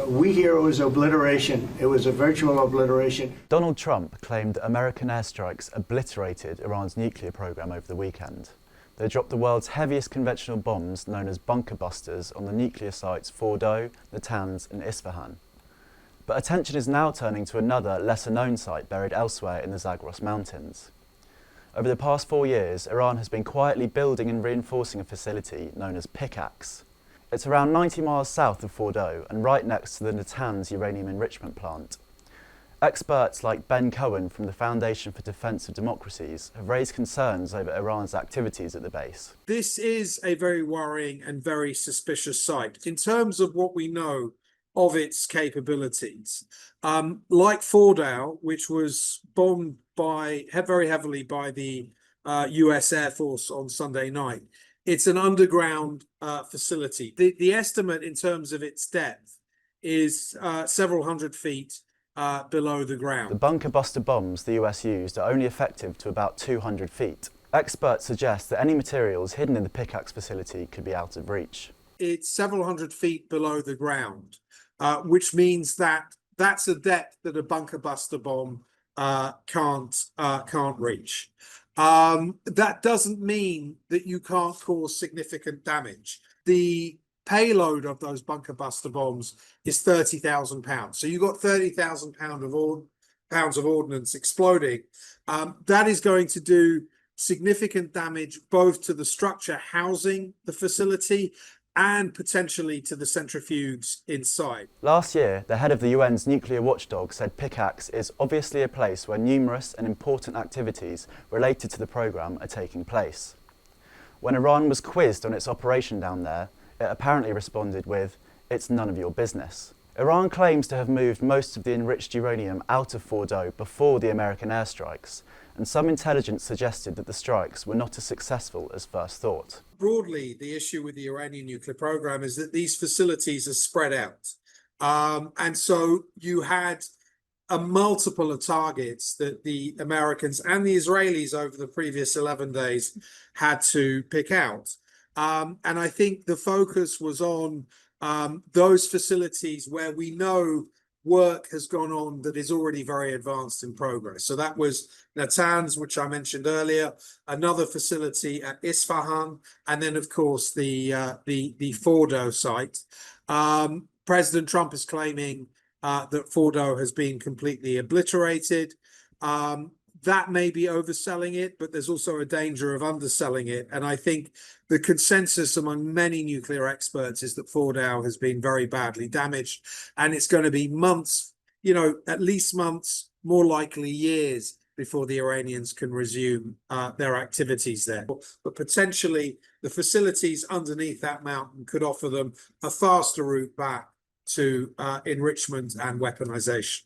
We hear it was obliteration. It was a virtual obliteration. Donald Trump claimed that American airstrikes obliterated Iran's nuclear program over the weekend. They dropped the world's heaviest conventional bombs, known as bunker busters, on the nuclear sites Fordow, Natanz and Isfahan. But attention is now turning to another, lesser-known site buried elsewhere in the Zagros Mountains. Over the past 4 years, Iran has been quietly building and reinforcing a facility known as Pickaxe. It's around 90 miles south of Fordow and right next to the Natanz uranium enrichment plant. Experts like Ben Cohen from the Foundation for Defense of Democracies have raised concerns over Iran's activities at the base. This is a very worrying and very suspicious site in terms of what we know of its capabilities. Like Fordow, which was bombed very heavily by the US Air Force on Sunday night, it's an underground facility. The estimate in terms of its depth is several hundred feet below the ground. The bunker buster bombs the US used are only effective to about 200 feet. Experts suggest that any materials hidden in the Pickaxe facility could be out of reach. It's several hundred feet below the ground, which means that that's a depth that a bunker buster bomb can't reach. That doesn't mean that you can't cause significant damage. The payload of those bunker buster bombs is 30,000 pounds. So you've got 30,000 pounds of ordnance exploding. That is going to do significant damage both to the structure housing the facility and potentially to the centrifuges inside. Last year, the head of the UN's nuclear watchdog said Pickaxe is obviously a place where numerous and important activities related to the programme are taking place. When Iran was quizzed on its operation down there, it apparently responded with, "It's none of your business." Iran claims to have moved most of the enriched uranium out of Fordow before the American airstrikes, and some intelligence suggested that the strikes were not as successful as first thought. Broadly, the issue with the Iranian nuclear program is that these facilities are spread out. And so you had a multiple of targets that the Americans and the Israelis over the previous 11 days had to pick out. And I think the focus was on those facilities where we know work has gone on that is already very advanced in progress. So that was Natanz, which I mentioned earlier, another facility at Isfahan, and then of course the Fordow site. President Trump is claiming that Fordow has been completely obliterated. That may be overselling it, but there's also a danger of underselling it. And I think the consensus among many nuclear experts is that Fordow has been very badly damaged, and it's going to be months, at least months, more likely years before the Iranians can resume their activities there. But potentially the facilities underneath that mountain could offer them a faster route back to enrichment and weaponization.